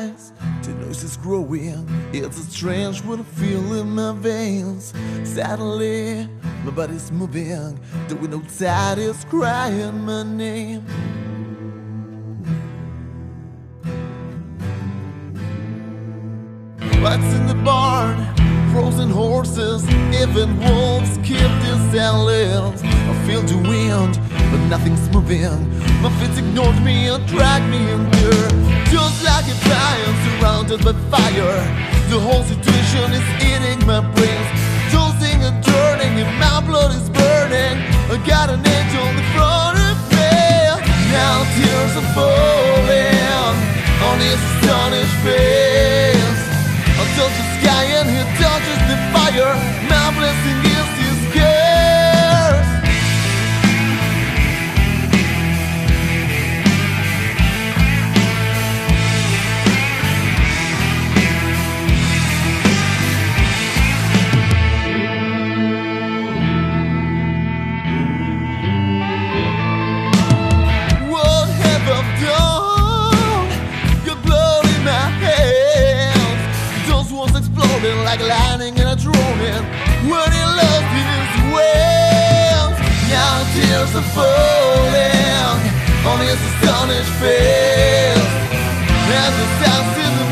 rise. The noise is growing, it's a strange what I feel in my veins. Suddenly, my body's moving, the wind outside is crying my name. What's in the barn? Frozen horses, even wolves keep their silence. I feel the wind, but nothing's moving. My feet ignored me and dragged me in there. Just like a fire surrounded by fire. The whole situation is eating my brains. Tossing and turning and my blood is burning. I got an angel in front of me. Now tears are falling on his astonished face. I touch the sky and he touches the fire. My blessing is his curse. What have I done? Your blood in my hands. Those walls exploding like lightning in a drone. When he lost his wings, now tears are falling on his astonished face. And the sounds in the